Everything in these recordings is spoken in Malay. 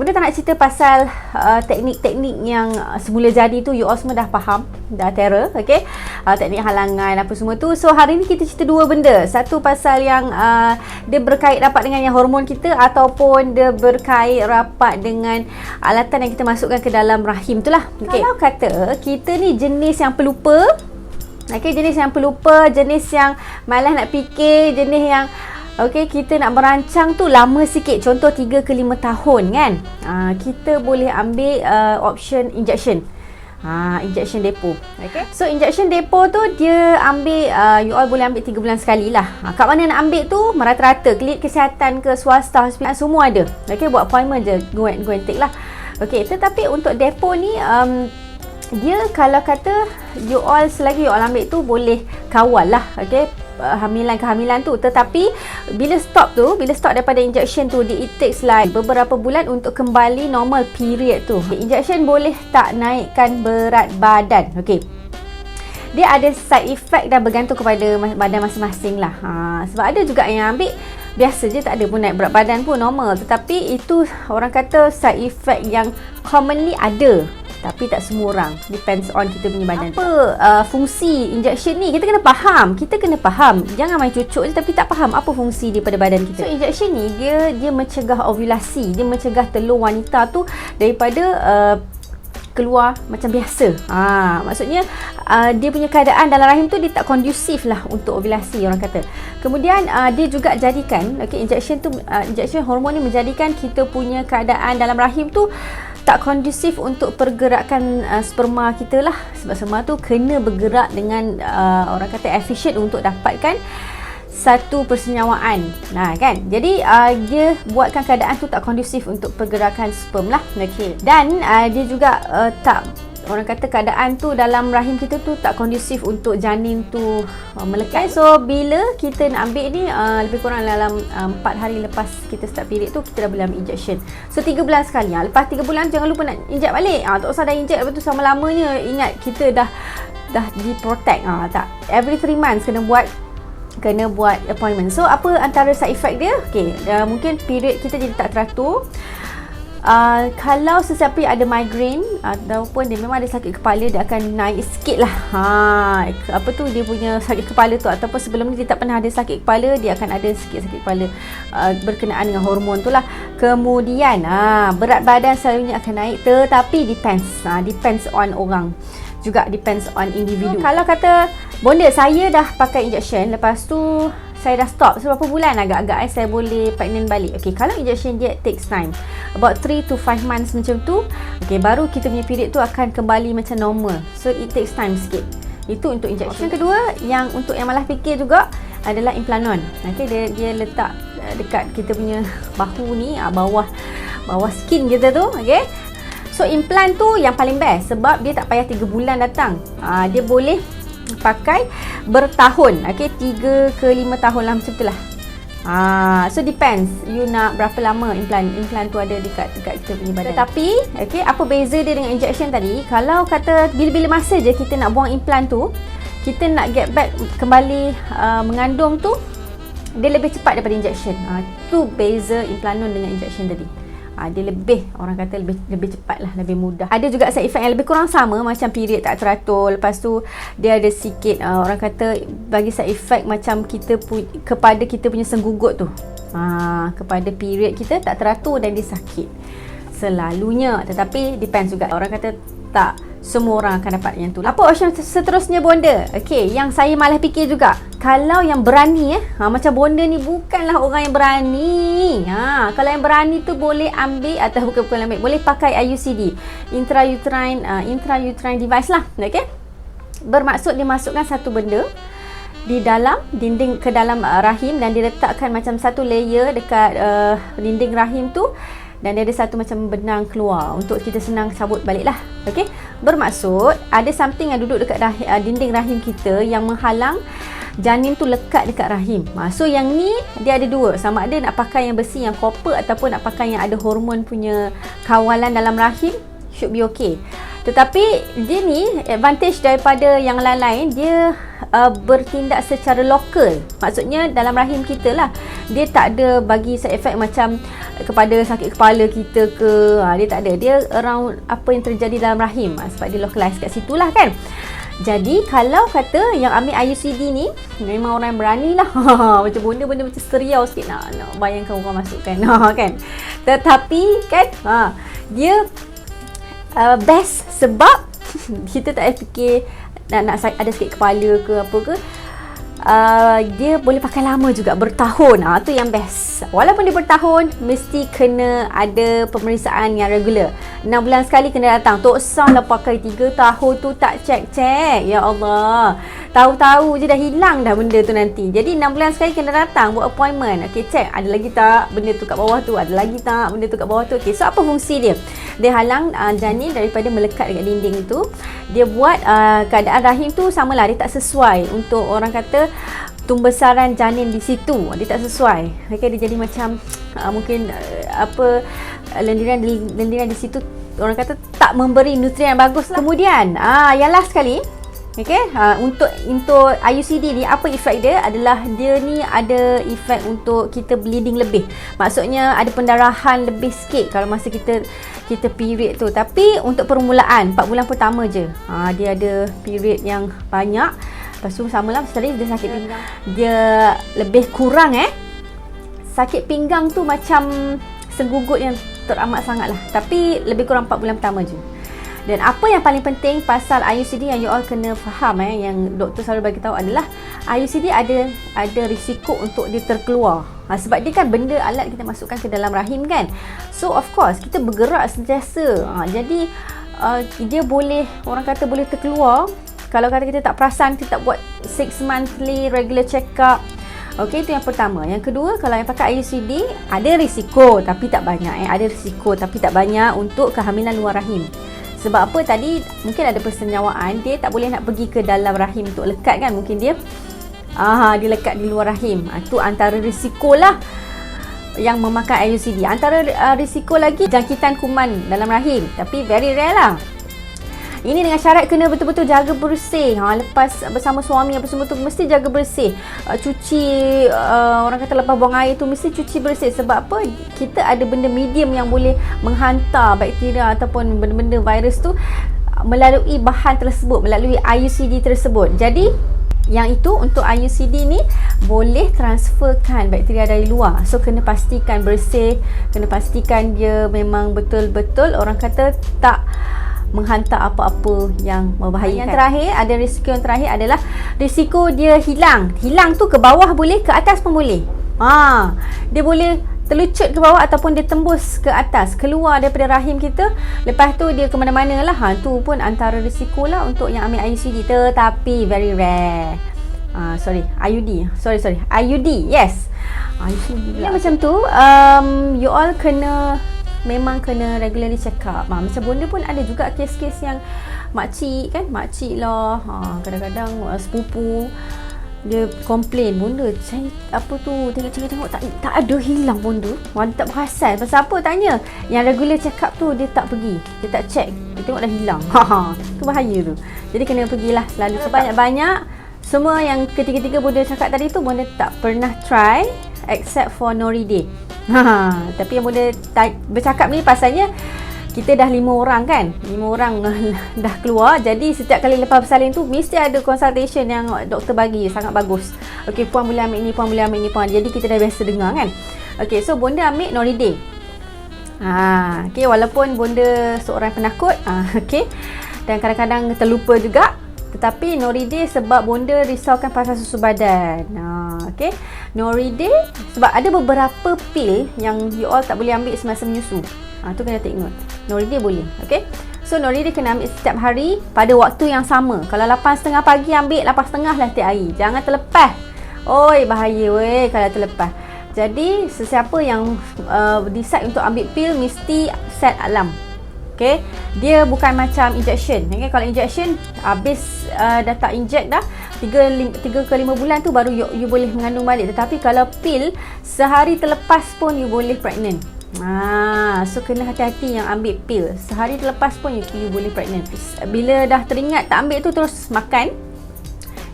Bunda tak nak cerita pasal teknik-teknik yang semula jadi tu, you all semua dah faham, dah terror, okay? Teknik halangan apa semua tu. So hari ni kita cerita dua benda. Satu pasal yang dia berkait rapat dengan yang hormon kita, ataupun dia berkait rapat dengan alatan yang kita masukkan ke dalam rahim tu lah. Okay. Kalau kata kita ni jenis yang pelupa, okay, jenis yang pelupa, jenis yang malas nak fikir, jenis yang kita nak merancang tu lama sikit, contoh 3 ke 5 tahun kan, kita boleh ambil option injection. Injection depo. Okay. So injection depo tu dia ambil, you all boleh ambil 3 bulan sekali lah. Kat mana nak ambil tu, merata-rata klinik kesihatan ke swasta, hospital semua ada. Okay, buat appointment je, go and take lah. Okay, tetapi untuk depo ni dia kalau kata you all, selagi you all ambil tu boleh kawal lah, okay, kehamilan tu. Tetapi bila stop daripada injection tu, it takes like beberapa bulan untuk kembali normal period tu. Injection boleh tak naikkan berat badan, okay. Dia ada side effect dah bergantung kepada badan masing-masing lah. Sebab ada juga yang ambil biasa je, tak ada pun naik berat badan pun, normal. Tetapi itu orang kata side effect yang commonly ada, tapi tak semua orang, depends on kita punya badan. Apa fungsi injection ni, kita kena faham. Jangan main cucuk je tapi tak faham apa fungsi dia pada badan kita. So injection ni dia mencegah ovulasi, dia mencegah telur wanita tu daripada keluar macam biasa. Maksudnya dia punya keadaan dalam rahim tu dia tak kondusif lah untuk ovulasi, orang kata. Kemudian dia juga jadikan, injection hormon ni menjadikan kita punya keadaan dalam rahim tu tak kondusif untuk pergerakan sperma kita lah. Sebab sperma tu kena bergerak dengan orang kata efisien untuk dapatkan satu persenyawaan. Kan? Jadi dia buatkan keadaan tu tak kondusif untuk pergerakan sperm lah. Okay. Dan dia juga orang kata keadaan tu dalam rahim kita tu tak kondusif untuk janin tu melekat. So bila kita nak ambil ni lebih kurang dalam 4 hari lepas kita start period tu, kita dah boleh ambil injection. So 3 bulan sekali. Lepas 3 bulan jangan lupa nak inject balik. Tak usah dah inject lepas tu sama lamanya. Ingat kita dah di protect. Tak. Every 3 months kena buat appointment. So apa antara side effect dia? Okay, mungkin period kita jadi tak teratur. Kalau sesiapa ada migraine ataupun dia memang ada sakit kepala, dia akan naik sikit lah. Apa tu dia punya sakit kepala tu, ataupun sebelum ni dia tak pernah ada sakit kepala, dia akan ada sikit sakit kepala berkenaan dengan hormon tu lah. Kemudian berat badan selalunya akan naik, tetapi depends on orang, juga depends on individu. Kalau kata bonda saya dah pakai injection, lepas tu saya dah stop seberapa bulan, agak-agak saya boleh pregnant balik. Okay, kalau injection dia takes time, about 3 to 5 months macam tu. Okay, baru kita punya period tu akan kembali macam normal. So it takes time sikit. Itu untuk injection. Kedua, yang untuk yang malas fikir juga adalah implanon. Okay, dia letak dekat kita punya bahu ni, bawah skin kita tu. Okay, so implant tu yang paling best sebab dia tak payah 3 bulan datang. Dia boleh pakai bertahun. Okay, 3 ke 5 tahun lah, macam tu lah. So depends you nak berapa lama implant tu ada dekat kita punya badan. Tetapi okay, apa beza dia dengan injection tadi? Kalau kata bila-bila masa je kita nak buang implant tu, kita nak get back kembali mengandung tu, dia lebih cepat daripada injection. Tu beza implanon dengan injection tadi. Dia lebih, orang kata lebih cepat lah, lebih mudah. Ada juga side effect yang lebih kurang sama, macam period tak teratur. Lepas tu dia ada sikit orang kata bagi side effect macam kepada kita punya senggugut tu. Kepada period kita tak teratur dan dia sakit selalunya. Tetapi depends juga, orang kata tak semua orang akan dapat yang tu. Apa option seterusnya bonda? Okay, yang saya malah fikir juga, kalau yang berani macam bonda ni bukanlah orang yang berani. Kalau yang berani tu boleh ambil, atau bukan ambil, boleh pakai IUCD, intrauterine device lah. Okay, bermaksud dia masukkan satu benda di dalam dinding, ke dalam rahim, dan dia letakkan macam satu layer dekat dinding rahim tu, dan dia ada satu macam benang keluar untuk kita senang cabut balik lah. Okay, bermaksud ada something yang duduk dekat dinding rahim kita yang menghalang janin tu lekat dekat rahim. So yang ni dia ada dua, sama ada nak pakai yang besi, yang copper, ataupun nak pakai yang ada hormon punya kawalan dalam rahim, should be okay. Tetapi dia ni advantage daripada yang lain-lain, dia bertindak secara lokal. Maksudnya dalam rahim kita lah, dia tak ada bagi side effect macam kepada sakit kepala kita ke. Dia tak ada. Dia around apa yang terjadi dalam rahim, sebab dia localize kat situ lah kan. Jadi kalau kata yang ambil IUCD ni memang orang yang berani lah. Macam benda-benda macam seriau sikit nak bayangkan orang masukkan kan. Tetapi kan dia best sebab kita tak payah fikir nak ada sakit kepala ke apa ke. Dia boleh pakai lama juga, bertahun. Tu yang best. Walaupun dia bertahun, mesti kena ada pemeriksaan yang regular. 6 bulan sekali kena datang. Tak usahlah pakai 3 tahun tu tak check. Ya Allah, tahu-tahu je dah hilang dah benda tu nanti. Jadi 6 bulan sekali kena datang, buat appointment. Okay, check ada lagi tak benda tu kat bawah tu, ada lagi tak benda tu kat bawah tu. Okay, so apa fungsi dia? Dia halang janin daripada melekat dekat dinding tu. Dia buat keadaan rahim tu samalah, dia tak sesuai untuk orang kata tumbesaran janin di situ. Dia tak sesuai. Okay, dia jadi macam mungkin lendiran di situ orang kata tak memberi nutrien yang bagus lah. Kemudian yang last sekali, okay, untuk IUCD ni apa efek dia adalah dia ni ada efek untuk kita bleeding lebih. Maksudnya ada pendarahan lebih sikit kalau masa kita period tu. Tapi untuk permulaan 4 bulan pertama je dia ada period yang banyak. Lepas tu samalah tadi dia sakit pinggang. Dia lebih kurang sakit pinggang tu macam senggugut yang teramat sangat lah. Tapi lebih kurang 4 bulan pertama je. Dan apa yang paling penting pasal IUCD yang you all kena faham yang doktor selalu bagi tahu adalah IUCD ada risiko untuk dia terkeluar. Sebab dia kan benda alat kita masukkan ke dalam rahim kan. So of course kita bergerak sentiasa. Jadi dia boleh, orang kata boleh terkeluar kalau kata kita tak perasan, kita tak buat 6 monthly regular check up. Okey, itu yang pertama. Yang kedua, kalau yang pakai IUCD ada risiko tapi tak banyak. Ada risiko tapi tak banyak untuk kehamilan luar rahim. Sebab apa tadi mungkin ada persenyawaan, dia tak boleh nak pergi ke dalam rahim untuk lekat kan. Mungkin dia lekat di luar rahim. Itu antara risiko lah yang memakan IUCD. Antara risiko lagi jangkitan kuman dalam rahim, tapi very rare lah. Ini dengan syarat kena betul-betul jaga bersih. Lepas bersama suami apa semua tu mesti jaga bersih. Cuci, orang kata lepas buang air tu mesti cuci bersih. Sebab apa? Kita ada benda medium yang boleh menghantar bakteria ataupun benda-benda virus tu melalui bahan tersebut, melalui IUCD tersebut. Jadi yang itu untuk IUCD ni boleh transferkan bakteria dari luar. So kena pastikan bersih, kena pastikan dia memang betul-betul orang kata tak menghantar apa-apa yang membahayakan. Yang terakhir, ada risiko yang terakhir adalah risiko dia hilang. Hilang tu ke bawah boleh, ke atas pun boleh. Dia boleh terlucut ke bawah ataupun dia tembus ke atas, keluar daripada rahim kita. Lepas tu dia ke mana-mana lah. Tu pun antara risiko lah untuk yang ambil IUCD. Tetapi very rare. IUD. Yes. IUCD lah. Macam tu, you all memang kena regularly check up. Macam bonda pun ada juga kes-kes yang makcik lah, kadang-kadang sepupu dia komplain, bonda saya apa tu tengok tak ada hilang bonda. Bonda tak perasan pasal apa, tanya yang regular check up tu dia tak pergi, dia tak check, dia tengok dah hilang. Tu bahaya tu. Jadi kena pergilah selalu sebanyak-banyak. Semua yang ketiga-tiga bonda cakap tadi tu bonda tak pernah try except for Noriday. Tapi yang bonda bercakap ni pasalnya kita dah 5 orang kan, 5 orang dah keluar. Jadi setiap kali lepas bersalin tu mesti ada consultation yang doktor bagi, sangat bagus. Okey, puan boleh ambil ni, puan boleh ambil ni, puan. Jadi kita dah biasa dengar kan. Okey, so bonda ambil Noriday. Okey, walaupun bonda seorang penakut, okey, dan kadang-kadang terlupa juga. Tetapi Noriday sebab bonda risaukan pasal susu badan. Okey, Noriday sebab ada beberapa pil yang you all tak boleh ambil semasa menyusu. Tu kena take note. Noriday boleh. Okey, so Noriday kena ambil setiap hari pada waktu yang sama. Kalau 8.30 pagi ambil, 8.30 lah setiap hari. Jangan terlepas. Oi, bahaya weh kalau terlepas. Jadi sesiapa yang decide untuk ambil pil mesti set alarm. Okay, dia bukan macam injection. Okay, kalau injection habis dah tak inject dah 3 ke 5 bulan tu baru you boleh mengandung balik. Tetapi kalau pil sehari terlepas pun you boleh pregnant. So kena hati-hati yang ambil pil. Sehari terlepas pun you boleh pregnant. Bila dah teringat tak ambil tu terus makan,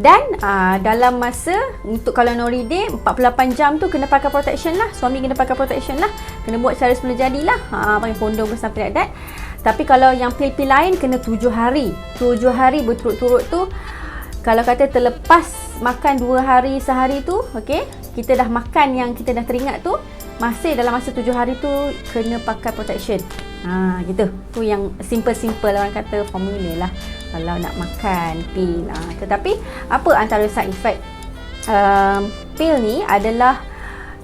Dan dalam masa untuk kalau Nori Day 48 jam tu kena pakai protection lah. Suami kena pakai protection lah. Kena buat secara semula jadilah. Pakai kondom ke something like that. Tapi kalau yang pil-pil lain kena 7 hari. 7 hari berturut-turut tu, kalau kata terlepas makan 2 hari sehari tu, okey, kita dah makan yang kita dah teringat tu, masih dalam masa 7 hari tu kena pakai protection. Gitu. Tu yang simple-simple orang kata formula lah kalau nak makan pil. Tetapi apa antara side effect pil ni adalah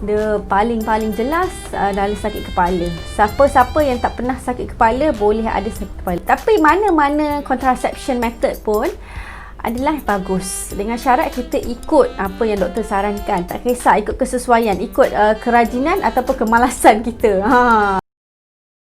the paling jelas adalah sakit kepala. Siapa-siapa yang tak pernah sakit kepala boleh ada sakit kepala. Tapi mana-mana contraception method pun adalah bagus, dengan syarat kita ikut apa yang doktor sarankan. Tak kisah ikut kesesuaian, ikut kerajinan ataupun kemalasan kita.